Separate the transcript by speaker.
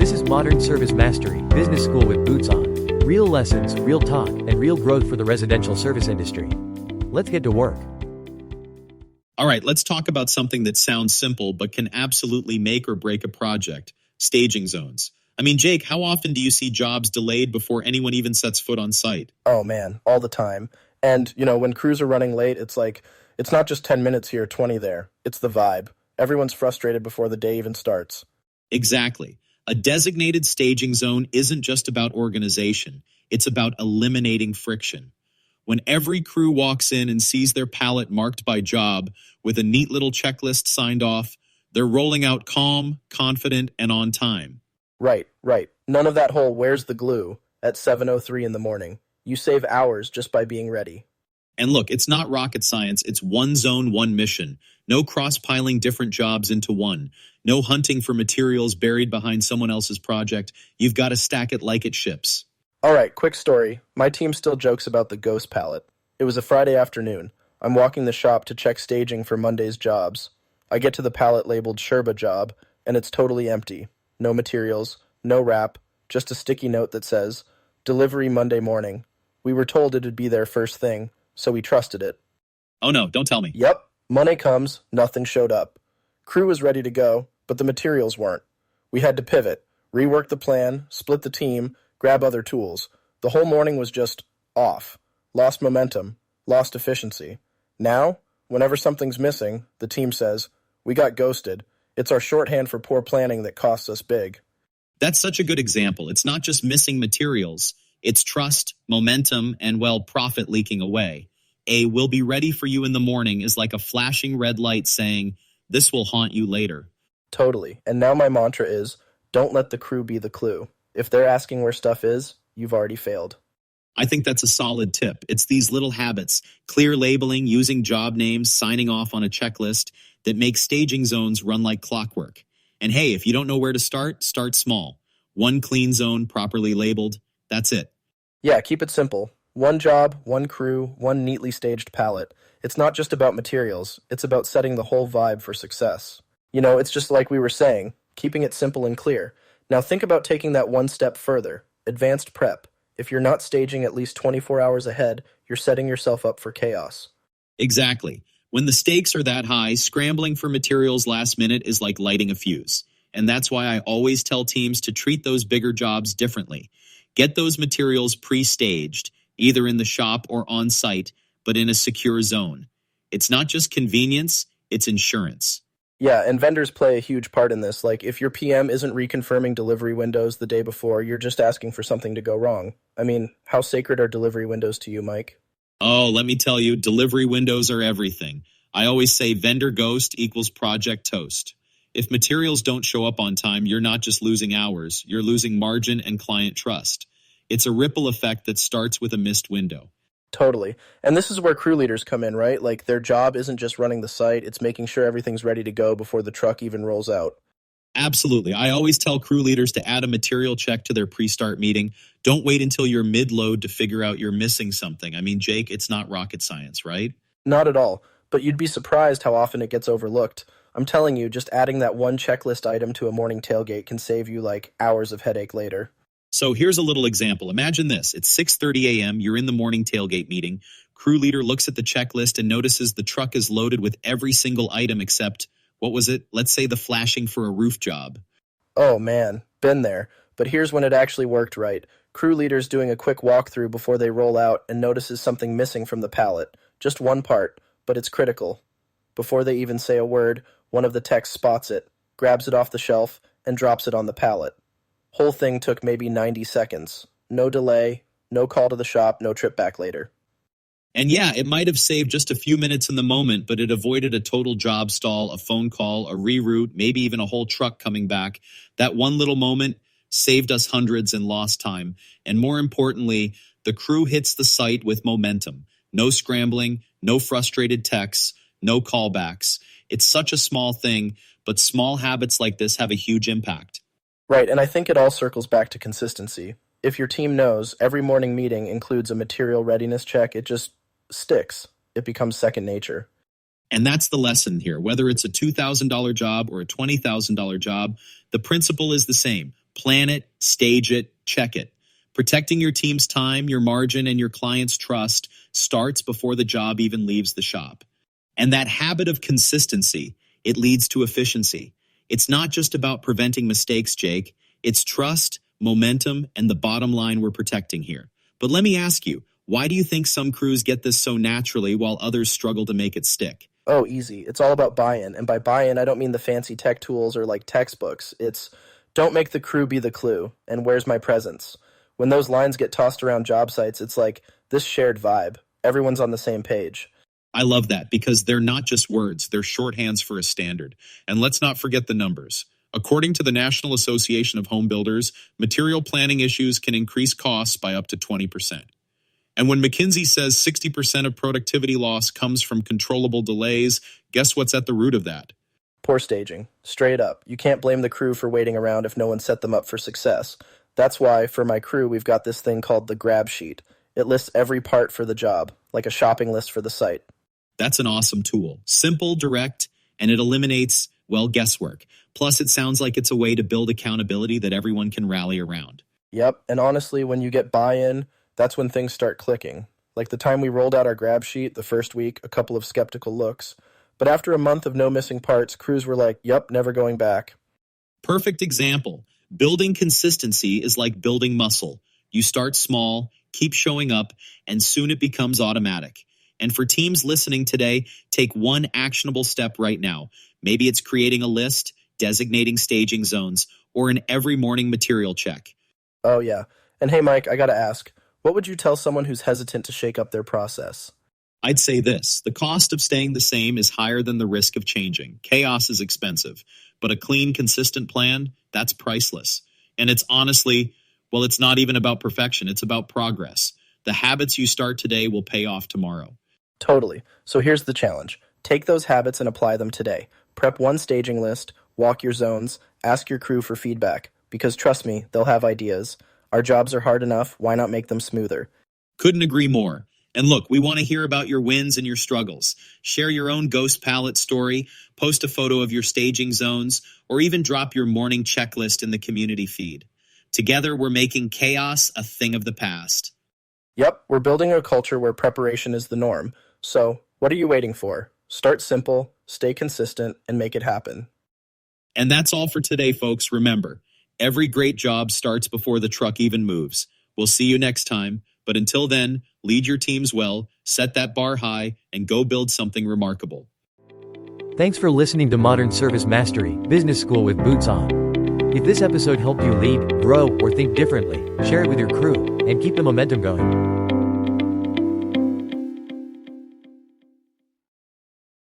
Speaker 1: This is Modern Service Mastery, Business School with Boots on. Real lessons, real talk, and real growth for the residential service industry. Let's get to work.
Speaker 2: All right, let's talk about something that sounds simple but can absolutely make or break a project: staging zones. I mean, Jake, how often do you see jobs delayed before anyone even sets foot on site?
Speaker 3: Oh man, all the time. And, when crews are running late, it's like, it's not just 10 minutes here, 20 there. It's the vibe. Everyone's frustrated before the day even starts.
Speaker 2: Exactly. A designated staging zone isn't just about organization. It's about eliminating friction. When every crew walks in and sees their pallet marked by job with a neat little checklist signed off, they're rolling out calm, confident, and on time.
Speaker 3: Right. None of that whole "where's the glue" at 7:03 in the morning. You save hours just by being ready.
Speaker 2: And look, it's not rocket science. It's one zone, one mission. No cross-piling different jobs into one. No hunting for materials buried behind someone else's project. You've got to stack it like it ships.
Speaker 3: All right, quick story. My team still jokes about the ghost pallet. It was a Friday afternoon. I'm walking the shop to check staging for Monday's jobs. I get to the pallet labeled Sherba job, and it's totally empty. No materials, no wrap, just a sticky note that says, "Delivery Monday morning." We were told it'd be there first thing, so we trusted it.
Speaker 2: Oh no, don't tell me.
Speaker 3: Yep, Monday comes, nothing showed up. Crew was ready to go, but the materials weren't. We had to pivot, rework the plan, split the team, grab other tools. The whole morning was just off. Lost momentum, lost efficiency. Now, whenever something's missing, the team says, "We got ghosted." It's our shorthand for poor planning that costs us big.
Speaker 2: That's such a good example. It's not just missing materials. It's trust, momentum, and, profit leaking away. "We'll be ready for you in the morning" is like a flashing red light saying, "This will haunt you later."
Speaker 3: Totally. And now my mantra is, don't let the crew be the clue. If they're asking where stuff is, you've already failed.
Speaker 2: I think that's a solid tip. It's these little habits, clear labeling, using job names, signing off on a checklist, that make staging zones run like clockwork. And hey, if you don't know where to start small. One clean zone, properly labeled. That's it.
Speaker 3: Yeah, keep it simple. One job, one crew, one neatly staged pallet. It's not just about materials. It's about setting the whole vibe for success. It's just like we were saying, keeping it simple and clear. Now think about taking that one step further. Advanced prep. If you're not staging at least 24 hours ahead, you're setting yourself up for chaos.
Speaker 2: Exactly. When the stakes are that high, scrambling for materials last minute is like lighting a fuse. And that's why I always tell teams to treat those bigger jobs differently. Get those materials pre-staged, either in the shop or on site, but in a secure zone. It's not just convenience, it's insurance.
Speaker 3: Yeah, and vendors play a huge part in this. Like, if your PM isn't reconfirming delivery windows the day before, you're just asking for something to go wrong. I mean, how sacred are delivery windows to you, Mike?
Speaker 2: Oh, let me tell you, delivery windows are everything. I always say vendor ghost equals project toast. If materials don't show up on time, you're not just losing hours, you're losing margin and client trust. It's a ripple effect that starts with a missed window.
Speaker 3: Totally. And this is where crew leaders come in, right? Like, their job isn't just running the site, it's making sure everything's ready to go before the truck even rolls out.
Speaker 2: Absolutely. I always tell crew leaders to add a material check to their pre-start meeting. Don't wait until you're mid-load to figure out you're missing something. I mean, Jake, it's not rocket science, right?
Speaker 3: Not at all. But you'd be surprised how often it gets overlooked. I'm telling you, just adding that one checklist item to a morning tailgate can save you, hours of headache later.
Speaker 2: So here's a little example. Imagine this. It's 6:30 a.m. You're in the morning tailgate meeting. Crew leader looks at the checklist and notices the truck is loaded with every single item except, what was it? Let's say the flashing for a roof job.
Speaker 3: Oh man, been there. But here's when it actually worked right. Crew leader's doing a quick walkthrough before they roll out and notices something missing from the pallet. Just one part, but it's critical. Before they even say a word, one of the techs spots it, grabs it off the shelf, and drops it on the pallet. Whole thing took maybe 90 seconds. No delay, no call to the shop, no trip back later.
Speaker 2: And yeah, it might have saved just a few minutes in the moment, but it avoided a total job stall, a phone call, a reroute, maybe even a whole truck coming back. That one little moment saved us hundreds and lost time. And more importantly, the crew hits the site with momentum. No scrambling, no frustrated texts, no callbacks. It's such a small thing, but small habits like this have a huge impact.
Speaker 3: Right, and I think it all circles back to consistency. If your team knows every morning meeting includes a material readiness check, it just sticks. It becomes second nature.
Speaker 2: And that's the lesson here. Whether it's a $2,000 job or a $20,000 job, the principle is the same. Plan it, stage it, check it. Protecting your team's time, your margin, and your client's trust starts before the job even leaves the shop. And that habit of consistency, it leads to efficiency. It's not just about preventing mistakes, Jake. It's trust, momentum, and the bottom line we're protecting here. But let me ask you, why do you think some crews get this so naturally while others struggle to make it stick?
Speaker 3: Oh, easy. It's all about buy-in. And by buy-in, I don't mean the fancy tech tools or like textbooks. It's don't make the crew be the clue, and where's my presence? When those lines get tossed around job sites, it's like this shared vibe. Everyone's on the same page.
Speaker 2: I love that because they're not just words, they're shorthands for a standard. And let's not forget the numbers. According to the National Association of Home Builders, material planning issues can increase costs by up to 20%. And when McKinsey says 60% of productivity loss comes from controllable delays, guess what's at the root of that?
Speaker 3: Poor staging. Straight up. You can't blame the crew for waiting around if no one set them up for success. That's why, for my crew, we've got this thing called the grab sheet. It lists every part for the job, like a shopping list for the site.
Speaker 2: That's an awesome tool. Simple, direct, and it eliminates, well, guesswork. Plus, it sounds like it's a way to build accountability that everyone can rally around.
Speaker 3: Yep, and honestly, when you get buy-in, that's when things start clicking. Like the time we rolled out our grab sheet the first week, a couple of skeptical looks. But after a month of no missing parts, crews were like, yep, never going back.
Speaker 2: Perfect example. Building consistency is like building muscle. You start small, keep showing up, and soon it becomes automatic. And for teams listening today, take one actionable step right now. Maybe it's creating a list, designating staging zones, or an every morning material check.
Speaker 3: Oh, yeah. And hey, Mike, I gotta ask, what would you tell someone who's hesitant to shake up their process?
Speaker 2: I'd say this: the cost of staying the same is higher than the risk of changing. Chaos is expensive, but a clean, consistent plan, that's priceless. And it's honestly, well, it's not even about perfection, it's about progress. The habits you start today will pay off tomorrow.
Speaker 3: Totally. So here's the challenge. Take those habits and apply them today. Prep one staging list, walk your zones, ask your crew for feedback. Because trust me, they'll have ideas. Our jobs are hard enough, why not make them smoother?
Speaker 2: Couldn't agree more. And look, we want to hear about your wins and your struggles. Share your own ghost pallet story, post a photo of your staging zones, or even drop your morning checklist in the community feed. Together, we're making chaos a thing of the past.
Speaker 3: Yep, we're building a culture where preparation is the norm. So, what are you waiting for? Start simple, stay consistent, and make it happen.
Speaker 2: And that's all for today, folks. Remember, every great job starts before the truck even moves. We'll see you next time. But until then, lead your teams well, set that bar high, and go build something remarkable.
Speaker 1: Thanks for listening to Modern Service Mastery Business School with Boots On. If this episode helped you lead, grow, or think differently, share it with your crew and keep the momentum going.